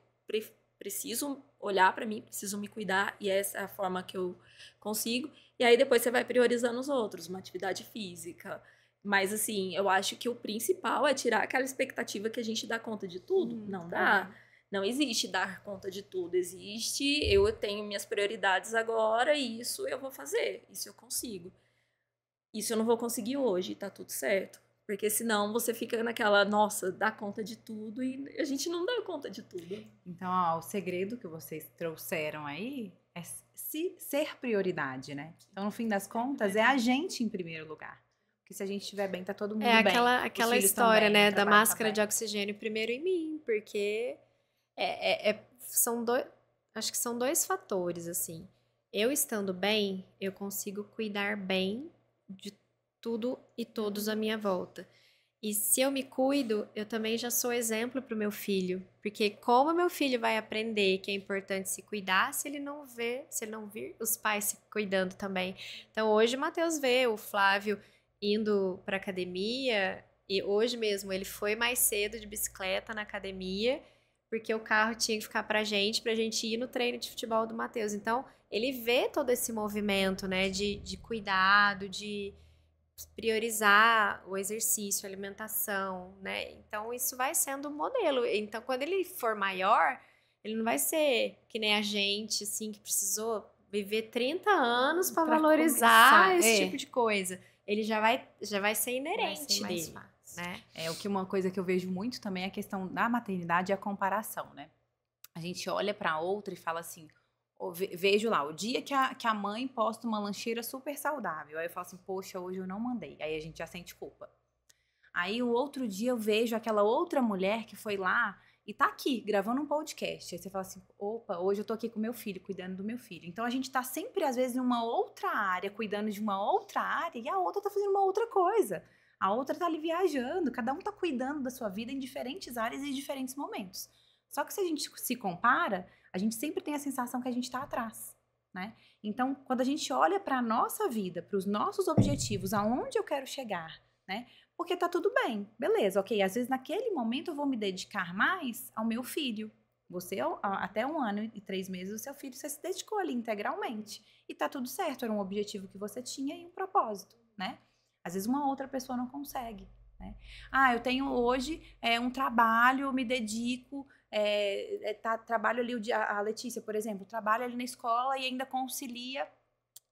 preciso olhar para mim, preciso me cuidar, e essa é a forma que eu consigo. E aí, depois você vai priorizando os outros, uma atividade física. Mas, assim, eu acho que o principal é tirar aquela expectativa que a gente dá conta de tudo. Não dá. Não existe dar conta de tudo. Existe, eu tenho minhas prioridades agora e isso eu vou fazer. Isso eu consigo. Isso eu não vou conseguir hoje, tá tudo certo. Porque senão você fica naquela, nossa, dá conta de tudo e a gente não dá conta de tudo. Então, o segredo que vocês trouxeram aí é ser prioridade, né? Então, no fim das contas, é a gente em primeiro lugar. Porque se a gente estiver bem, tá todo mundo bem. Aquela história, também, né, da máscara de oxigênio primeiro em mim, porque acho que são dois fatores, assim. Eu estando bem, eu consigo cuidar bem de tudo e todos à minha volta. E se eu me cuido, eu também já sou exemplo para o meu filho. Porque como meu filho vai aprender que é importante se cuidar se ele não vir os pais se cuidando também. Então, hoje o Matheus vê o Flávio indo para academia, e hoje mesmo ele foi mais cedo de bicicleta na academia, porque o carro tinha que ficar pra gente ir no treino de futebol do Matheus. Então, ele vê todo esse movimento, né, de cuidado, de priorizar o exercício, a alimentação, né? Então, isso vai sendo um modelo. Então, quando ele for maior, ele não vai ser que nem a gente, assim, que precisou viver 30 anos para valorizar esse tipo de coisa. Ele já vai ser inerente dele, né? Uma coisa que eu vejo muito também é a questão da maternidade e a comparação, né? A gente olha para outra e fala assim, vejo lá, o dia que a mãe posta uma lancheira super saudável, aí eu falo assim, poxa, hoje eu não mandei, aí a gente já sente culpa. Aí o outro dia eu vejo aquela outra mulher que foi lá e tá aqui, gravando um podcast. Aí você fala assim, opa, hoje eu tô aqui com meu filho, cuidando do meu filho. Então a gente tá sempre, às vezes, em uma outra área, cuidando de uma outra área, e a outra tá fazendo uma outra coisa. A outra tá ali viajando, cada um tá cuidando da sua vida em diferentes áreas e em diferentes momentos. Só que se a gente se compara, a gente sempre tem a sensação que a gente tá atrás, né? Então, quando a gente olha pra nossa vida, pros nossos objetivos, aonde eu quero chegar, né? Porque tá tudo bem, beleza, ok. Às vezes naquele momento eu vou me dedicar mais ao meu filho. Você, até 1 ano e 3 meses, o seu filho, você se dedicou ali integralmente. E tá tudo certo, era um objetivo que você tinha e um propósito, né? Às vezes uma outra pessoa não consegue, né? Ah, eu tenho hoje um trabalho, eu me dedico, trabalho ali, a Letícia, por exemplo, trabalha ali na escola e ainda concilia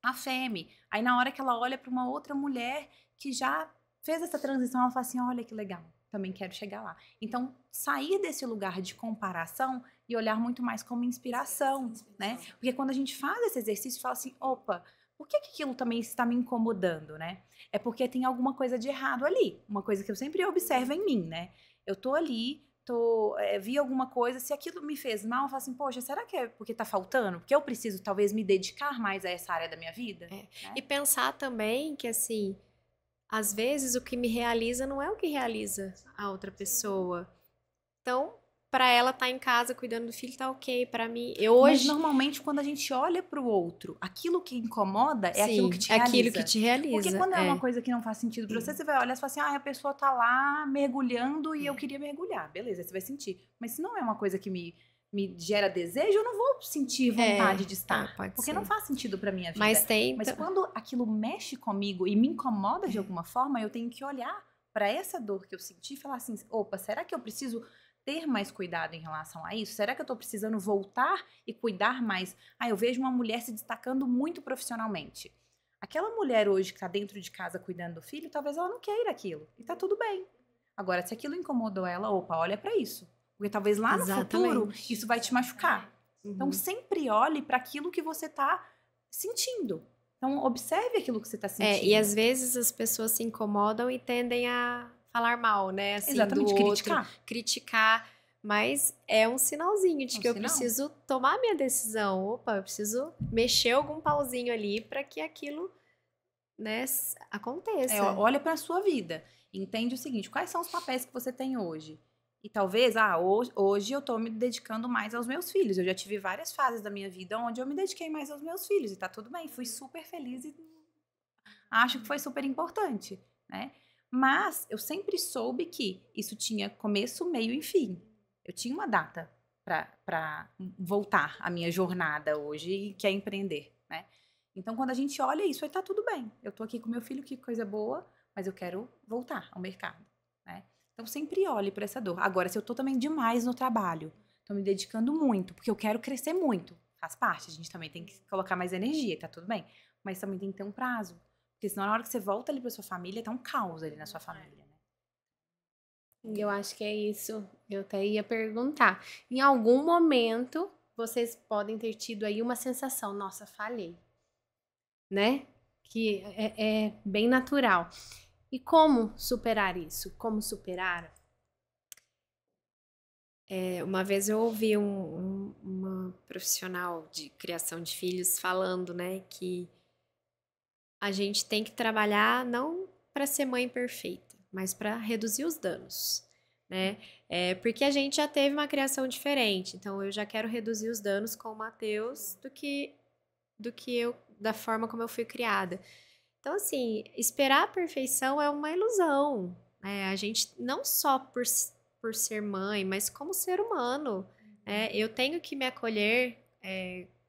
a fêmea. Aí na hora que ela olha para uma outra mulher que já fez essa transição, ela fala assim, olha que legal, também quero chegar lá. Então, sair desse lugar de comparação e olhar muito mais como inspiração, né? Porque quando a gente faz esse exercício, fala assim, opa, por que aquilo também está me incomodando, né? É porque tem alguma coisa de errado ali. Uma coisa que eu sempre observo em mim, né? Eu tô ali, vi alguma coisa, se aquilo me fez mal, eu falo assim, poxa, será que é porque tá faltando? Porque eu preciso, talvez, me dedicar mais a essa área da minha vida? Né? E pensar também que, assim, às vezes o que me realiza não é o que realiza a outra pessoa. Então, para ela estar em casa cuidando do filho tá ok, para mim, Mas normalmente quando a gente olha pro outro, aquilo que incomoda é aquilo que te realiza. Aquilo que te realiza. Porque quando é uma coisa que não faz sentido pra você, você vai olhar e fala assim, a pessoa tá lá mergulhando e eu queria mergulhar. Beleza, você vai sentir. Mas se não é uma coisa que me gera desejo, eu não vou sentir vontade de estar. Porque não faz sentido pra minha vida. Mas quando aquilo mexe comigo e me incomoda de alguma forma, eu tenho que olhar pra essa dor que eu senti e falar assim, opa, será que eu preciso ter mais cuidado em relação a isso? Será que eu tô precisando voltar e cuidar mais? Eu vejo uma mulher se destacando muito profissionalmente. Aquela mulher hoje que tá dentro de casa cuidando do filho, talvez ela não queira aquilo. E tá tudo bem. Agora, se aquilo incomodou ela, opa, olha pra isso. Porque talvez lá no futuro isso vai te machucar. Então, sempre olhe para aquilo que você tá sentindo. Então, observe aquilo que você tá sentindo. E às vezes as pessoas se incomodam e tendem a falar mal, né? Assim, exatamente, do outro, criticar. Mas é um sinalzinho de que eu preciso tomar minha decisão. Opa, eu preciso mexer algum pauzinho ali para que aquilo, né, aconteça. Olha para a sua vida. Entende o seguinte, quais são os papéis que você tem hoje? E talvez, hoje eu tô me dedicando mais aos meus filhos. Eu já tive várias fases da minha vida onde eu me dediquei mais aos meus filhos. E tá tudo bem, fui super feliz e acho que foi super importante, né? Mas eu sempre soube que isso tinha começo, meio e fim. Eu tinha uma data para voltar à minha jornada hoje, que é empreender, né? Então, quando a gente olha isso, aí tá tudo bem. Eu tô aqui com meu filho, que coisa boa, mas eu quero voltar ao mercado, né? Então, sempre olhe para essa dor. Agora, se eu tô também demais no trabalho, tô me dedicando muito, porque eu quero crescer muito, faz parte, a gente também tem que colocar mais energia, tá tudo bem. Mas também tem que ter um prazo. Porque senão, na hora que você volta ali pra sua família, tá um caos ali na sua família, né? Eu acho que é isso. Eu até ia perguntar. Em algum momento, vocês podem ter tido aí uma sensação, nossa, falhei. Né? Que é bem natural. E como superar isso? Como superar? Uma vez eu ouvi uma profissional de criação de filhos falando, né, que a gente tem que trabalhar não para ser mãe perfeita, mas para reduzir os danos, né? Porque a gente já teve uma criação diferente, então eu já quero reduzir os danos com o Matheus do que da forma como eu fui criada. Então, assim, esperar a perfeição é uma ilusão, né? A gente, não só por ser mãe, mas como ser humano, eu tenho que me acolher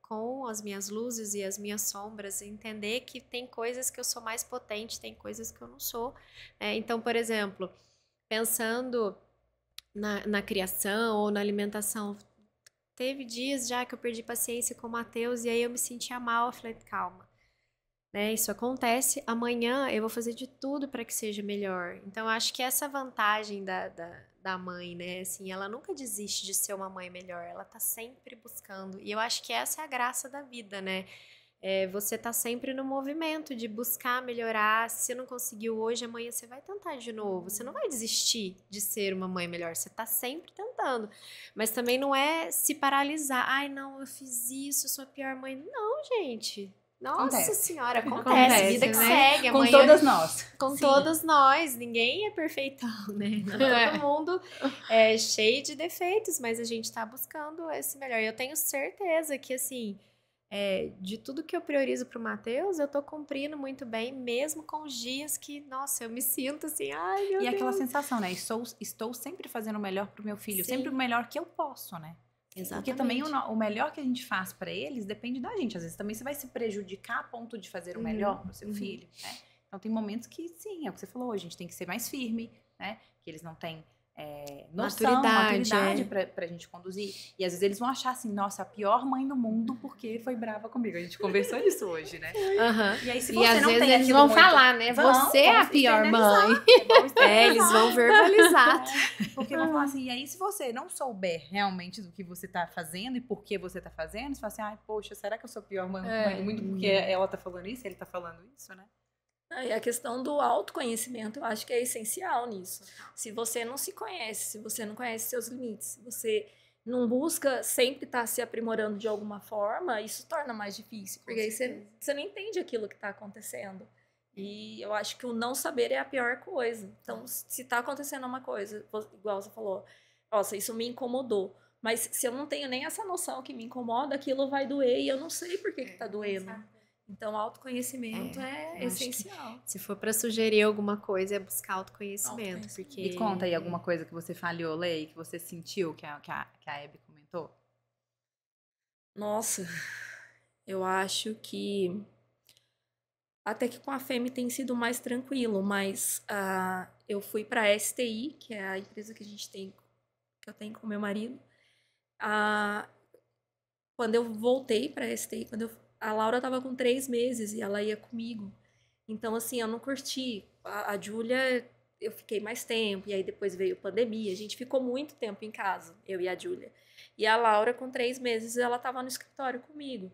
com as minhas luzes e as minhas sombras, entender que tem coisas que eu sou mais potente, tem coisas que eu não sou. Então, por exemplo, pensando na criação ou na alimentação, teve dias já que eu perdi paciência com o Matheus e aí eu me sentia mal, eu falei, calma, né? Isso acontece, amanhã eu vou fazer de tudo para que seja melhor. Então, eu acho que essa vantagem da mãe, né? Assim, ela nunca desiste de ser uma mãe melhor, ela tá sempre buscando. E eu acho que essa é a graça da vida, né? Você tá sempre no movimento de buscar melhorar. Se você não conseguiu hoje, amanhã você vai tentar de novo. Você não vai desistir de ser uma mãe melhor, você tá sempre tentando. buscando. Mas também não é se paralisar. Ai, não, eu fiz isso, eu sou a pior mãe. Não, gente. Nossa Acontece. Senhora, acontece. Acontece, Vida que né? segue. Com Amanhã, todas nós. com Sim. todos nós. Ninguém é perfeitão, né? Todo mundo é cheio de defeitos, mas a gente tá buscando esse melhor. E eu tenho certeza que, assim, de tudo que eu priorizo pro Matheus, eu tô cumprindo muito bem, mesmo com os dias que, nossa, eu me sinto assim, ai, meu E Deus. aquela sensação, né? Estou sempre fazendo o melhor pro meu filho, Sim. sempre o melhor que eu posso, né? Exatamente. Porque também o melhor que a gente faz pra eles depende da gente. Às vezes também você vai se prejudicar a ponto de fazer o melhor pro seu filho, né? Então tem momentos que, sim, é o que você falou, a gente tem que ser mais firme, né? Que eles não têm noção, maturidade pra gente conduzir. E às vezes eles vão achar assim, nossa, a pior mãe do mundo porque foi brava comigo. A gente conversou disso hoje, né? Aham. E aí se E você às não vezes tem eles aquilo vão muito- falar, né? Você é a vamos pior externalizar, mãe. Eles vão verbalizar. Porque vão falar assim, e aí se você não souber realmente do que você tá fazendo e por que você tá fazendo, você fala assim, ai, poxa, será que eu sou a pior mãe do mundo porque ela tá falando isso, ele tá falando isso, né? E a questão do autoconhecimento, eu acho que é essencial nisso. Se você não se conhece, se você não conhece seus limites, se você não busca sempre estar se aprimorando de alguma forma, isso torna mais difícil, porque aí você não entende aquilo que está acontecendo. E eu acho que o não saber é a pior coisa. Então, se está acontecendo uma coisa, igual você falou, nossa, isso me incomodou. Mas se eu não tenho nem essa noção que me incomoda, aquilo vai doer e eu não sei por que está doendo. Então, autoconhecimento é eu acho que essencial. Se for pra sugerir alguma coisa, é buscar autoconhecimento. Autoconhecimento. Porque... E conta aí alguma coisa que você falhou, Lei, que você sentiu, que a Abby comentou. Nossa, eu acho que até que com a Femi tem sido mais tranquilo, mas eu fui para a STI, que é a empresa que eu tenho com meu marido. Quando eu voltei para a STI, a Laura estava com 3 meses e ela ia comigo. Então, assim, eu não curti. A Júlia, eu fiquei mais tempo, e aí depois veio pandemia. A gente ficou muito tempo em casa, eu e a Júlia. E a Laura, com 3 meses, ela estava no escritório comigo.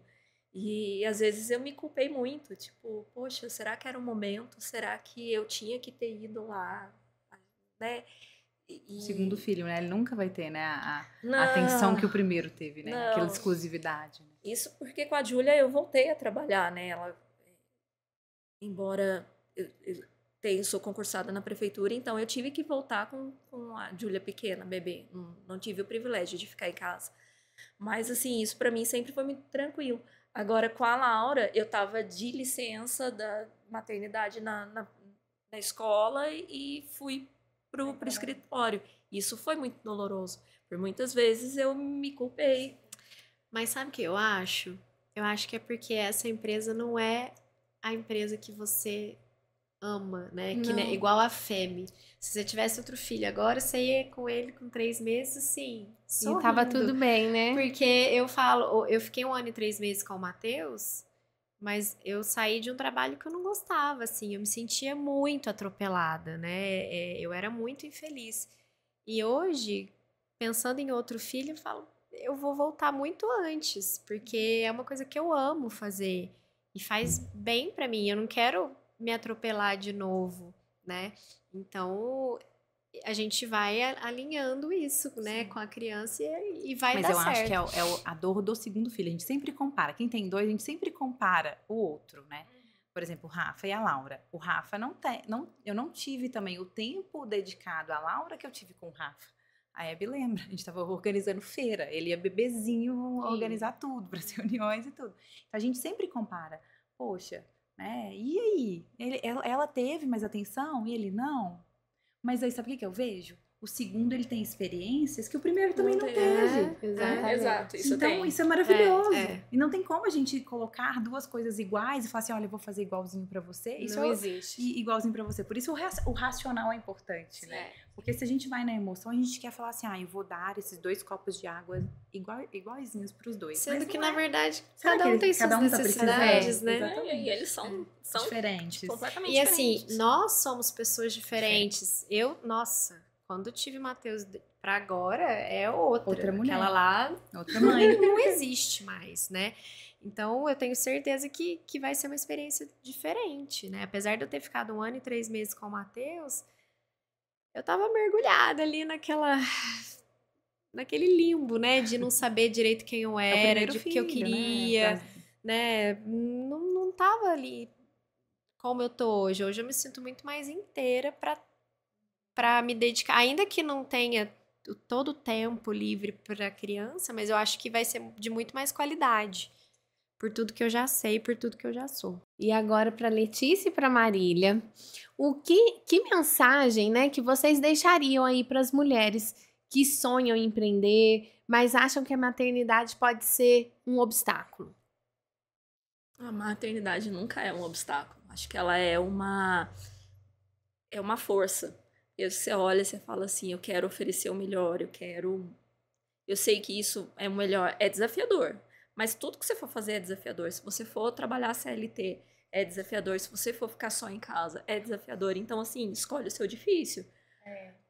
E às vezes eu me culpei muito, tipo, poxa, será que era o momento? Será que eu tinha que ter ido lá? Né? O segundo filho, né? Ele nunca vai ter, né? A Não, atenção que o primeiro teve, né? não. Aquela exclusividade. Né? Isso porque com a Júlia eu voltei a trabalhar, né? Embora eu sou concursada na prefeitura, então eu tive que voltar com a Júlia pequena, bebê. Não tive o privilégio de ficar em casa. Mas, assim, isso para mim sempre foi muito tranquilo. Agora, com a Laura, eu tava de licença da maternidade na escola e fui pro escritório. Isso foi muito doloroso. Por muitas vezes eu me culpei. Mas sabe o que eu acho? Eu acho que é porque essa empresa não é a empresa que você ama, né? Que, né, Não. igual a Femi. Se você tivesse outro filho agora, você ia com ele com 3 meses, assim, E tava sorrindo. tudo bem, né? Porque eu falo, eu fiquei 1 ano e 3 meses com o Matheus, mas eu saí de um trabalho que eu não gostava, assim, eu me sentia muito atropelada, né? Eu era muito infeliz. E hoje, pensando em outro filho, eu falo, eu vou voltar muito antes, porque é uma coisa que eu amo fazer e faz bem pra mim. Eu não quero me atropelar de novo, né? Então, a gente vai alinhando isso, né, com a criança e vai Mas dar eu certo. acho que é a dor do segundo filho. A gente sempre compara. Quem tem 2, a gente sempre compara o outro, né? Por exemplo, o Rafa e a Laura. O Rafa eu não tive também o tempo dedicado à Laura que eu tive com o Rafa. A Abby lembra, a gente estava organizando feira. Ele ia bebezinho organizar tudo, para as reuniões e tudo. Então a gente sempre compara. Poxa, né? E aí? Ela teve mais atenção e ele não? Mas aí sabe o que eu vejo? O segundo, ele tem experiências que o primeiro também não teve. Exatamente. Exato, isso Então, tem. isso é maravilhoso. É. E não tem como a gente colocar 2 coisas iguais e falar assim, olha, eu vou fazer igualzinho pra você. Isso Não existe. E igualzinho pra você. Por isso o racional é importante, né? Porque se a gente vai na emoção, a gente quer falar assim, eu vou dar esses 2 copos de água iguaizinhos pros 2. Sendo Mas que, não na é. verdade, Será cada que um tem suas cada um tá necessidades, precisando? né? Exatamente. E eles são Diferentes. completamente E assim, diferentes. nós somos pessoas diferentes. Nossa, quando eu tive Matheus pra agora, é outra mulher. Aquela lá Outra mãe. não existe mais, né? Então, eu tenho certeza que vai ser uma experiência diferente, né? Apesar de eu ter ficado 1 ano e 3 meses com o Matheus, eu tava mergulhada ali naquele limbo, né? De não saber direito quem eu era, de o que eu queria, né? Não tava ali como eu tô hoje. Hoje eu me sinto muito mais inteira para me dedicar, ainda que não tenha todo o tempo livre para criança, mas eu acho que vai ser de muito mais qualidade, por tudo que eu já sei, por tudo que eu já sou. E agora para Letícia e para Marília, que mensagem, né, que vocês deixariam aí para as mulheres que sonham em empreender, mas acham que a maternidade pode ser um obstáculo? A maternidade nunca é um obstáculo. Acho que ela é uma força. E você olha e você fala assim, eu quero oferecer o melhor, eu sei que isso é o melhor, é desafiador. Mas tudo que você for fazer é desafiador. Se você for trabalhar CLT, é desafiador. Se você for ficar só em casa, é desafiador. Então, assim, escolhe o seu difícil.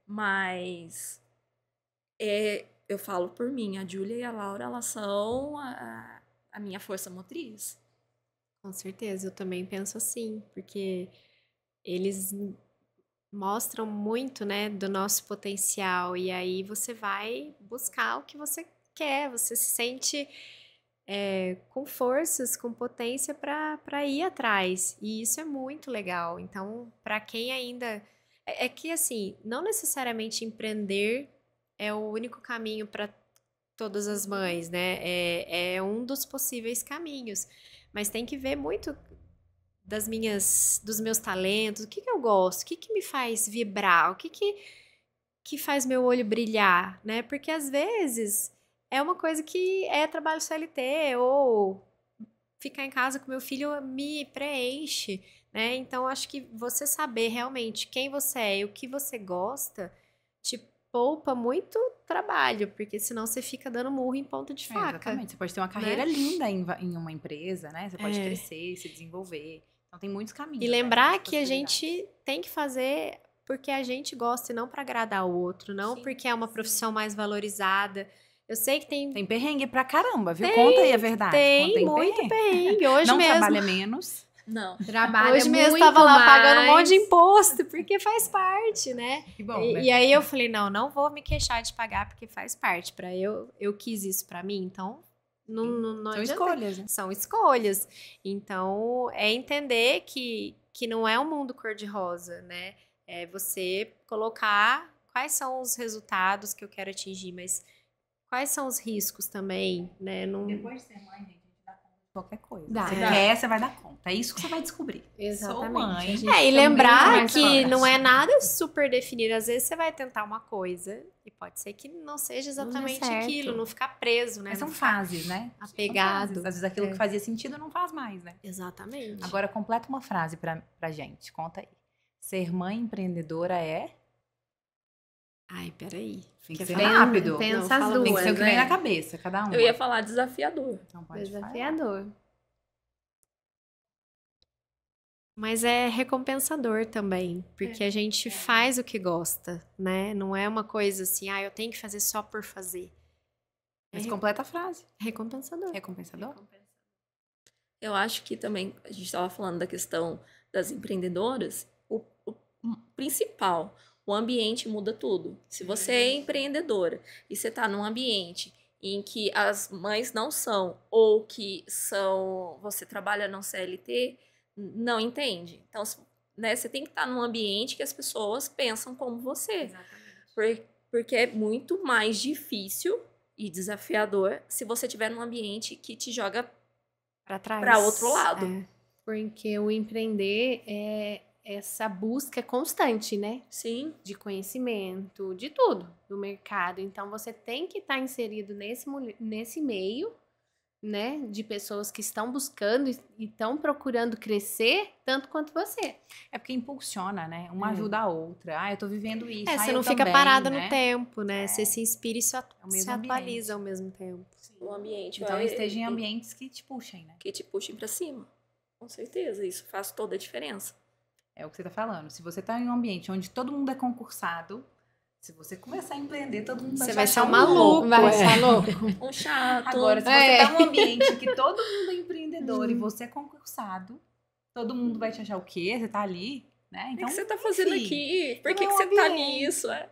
Mas eu falo por mim, a Júlia e a Laura, elas são a minha força motriz. Com certeza, eu também penso assim, porque eles mostram muito, né, do nosso potencial, e aí você vai buscar o que você quer, você se sente com forças, com potência para ir atrás, e isso é muito legal. Então, para quem ainda... É que, assim, não necessariamente empreender é o único caminho para todas as mães, né? É um dos possíveis caminhos, mas tem que ver muito dos meus talentos, o que eu gosto, o que me faz vibrar, o que faz meu olho brilhar, né? Porque às vezes é uma coisa que é trabalho CLT ou ficar em casa com meu filho me preenche, né? Então acho que você saber realmente quem você é e o que você gosta te poupa muito trabalho, porque senão você fica dando murro em ponta de faca. Exatamente. Você pode ter uma carreira linda em uma empresa, né? Você pode crescer, se desenvolver. Então tem muitos caminhos. E lembrar que a gente tem que fazer porque a gente gosta e não para agradar o outro, não porque é uma profissão mais valorizada. Eu sei que tem perrengue pra caramba, viu? Conta aí a verdade. Tem muito perrengue. Hoje não mesmo. Trabalha menos. Não. Trabalha hoje mesmo muito tava lá mais. pagando um monte de imposto, porque faz parte, né? Que bom, e, né? e aí eu falei, não vou me queixar de pagar, porque faz parte. Eu quis isso pra mim, então não São adianta. escolhas, né? São escolhas. Então, é entender que não é um mundo cor-de-rosa, né? É você colocar quais são os resultados que eu quero atingir, mas quais são os riscos também, né? Depois de ser mãe, gente, a gente dá conta de qualquer coisa. Dá. Você quer, você vai dar conta. É isso que você vai descobrir. Exatamente. Sou mãe. E lembrar mais que forte. não é nada super definido. Às vezes você vai tentar uma coisa e pode ser que não seja exatamente certo. aquilo, não ficar preso, né? Mas são não ficar fases, né? apegado. São fases. Às vezes aquilo que fazia sentido não faz mais, né? Exatamente. Agora, completa uma frase pra gente. Conta aí. Ser mãe empreendedora é... Ai, peraí. Tem que Quer ser falar? rápido. Pensa Não, as fala duas, Tem que ser o que vem né? na cabeça, cada um. Eu ia falar desafiador. Não pode falar. Desafiador. Mas é recompensador também, porque a gente faz o que gosta, né? Não é uma coisa assim, eu tenho que fazer só por fazer. Mas completa a frase. Recompensador. Recompensador? Eu acho que também, a gente estava falando da questão das empreendedoras, o principal, o ambiente muda tudo. Se você é empreendedora e você está num ambiente em que as mães não são, ou que são, você trabalha no CLT, não entende. Então, né, você tem que estar num ambiente que as pessoas pensam como você. Exatamente. Porque é muito mais difícil e desafiador se você estiver num ambiente que te joga Para trás. para outro lado. Porque o empreender é essa busca constante, né? Sim. De conhecimento, de tudo, do mercado. Então, você tem que estar inserido nesse meio, né? De pessoas que estão buscando e estão procurando crescer tanto quanto você. É porque impulsiona, né? Uma ajuda a outra. Eu tô vivendo isso. Você eu não fica também, parada né? no tempo, né? Você se inspira e se o mesmo atualiza ao mesmo tempo. O ambiente Então, esteja em ambientes que te puxem, né? que te puxem para cima. Com certeza, isso faz toda a diferença. É o que você tá falando. Se você tá em um ambiente onde todo mundo é concursado, se você começar a empreender, todo mundo Você te vai achar ser um maluco. Vai achar louco. Um chato. Agora, se você tá num ambiente que todo mundo é empreendedor e você é concursado, todo mundo vai te achar o quê? Você tá ali, né? O Então, que você tá fazendo enfim, aqui? Por que é um você tá ambiente. nisso? É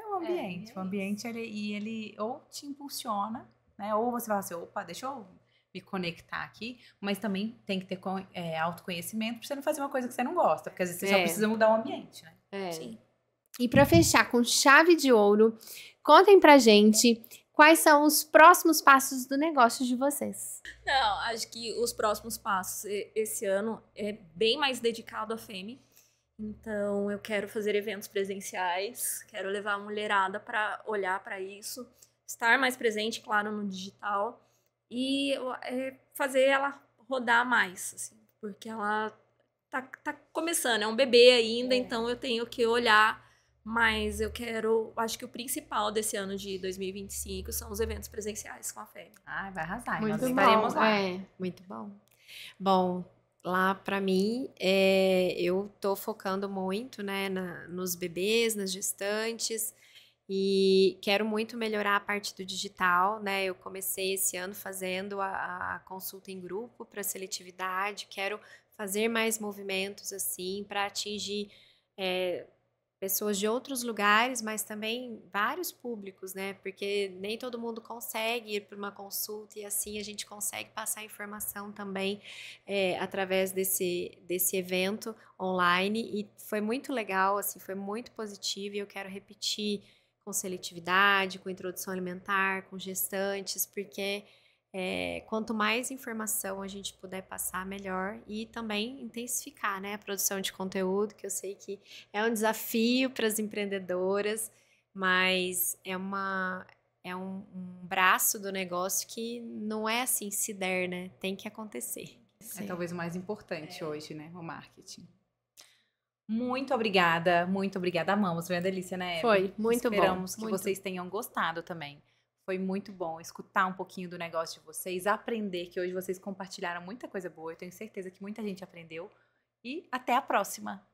um ambiente. O ambiente, ele ou te impulsiona, né? Ou você fala assim, opa, deixa eu me conectar aqui. Mas também tem que ter autoconhecimento pra você não fazer uma coisa que você não gosta. Porque às vezes você só precisa mudar o ambiente, né? Sim. E para fechar com chave de ouro, contem pra gente quais são os próximos passos do negócio de vocês. Não, acho que os próximos passos esse ano é bem mais dedicado à Femme. Então, eu quero fazer eventos presenciais, quero levar a mulherada para olhar para isso, estar mais presente, claro, no digital e fazer ela rodar mais, assim, porque ela tá começando, é um bebê ainda, então eu tenho que olhar. Mas acho que o principal desse ano de 2025 são os eventos presenciais com a Femme. Ai, vai arrasar. Muito Nós estaremos bom. lá. Muito bom. Bom, lá para mim, eu tô focando muito, né, nos bebês, nas gestantes, e quero muito melhorar a parte do digital, né? Eu comecei esse ano fazendo a consulta em grupo para seletividade, quero fazer mais movimentos assim para atingir pessoas de outros lugares, mas também vários públicos, né? Porque nem todo mundo consegue ir para uma consulta e assim a gente consegue passar informação também através desse evento online. E foi muito legal, assim, foi muito positivo e eu quero repetir com seletividade, com introdução alimentar, com gestantes, porque quanto mais informação a gente puder passar, melhor. E também intensificar, né, a produção de conteúdo, que eu sei que é um desafio para as empreendedoras, mas é um braço do negócio que não é assim, se der, né? Tem que acontecer. É talvez o mais importante hoje, né? O marketing. Muito obrigada, amamos. Foi uma delícia, né? Foi muito bom. Esperamos que muito. vocês tenham gostado também. Foi muito bom escutar um pouquinho do negócio de vocês, aprender que hoje vocês compartilharam muita coisa boa. Eu tenho certeza que muita gente aprendeu. E até a próxima!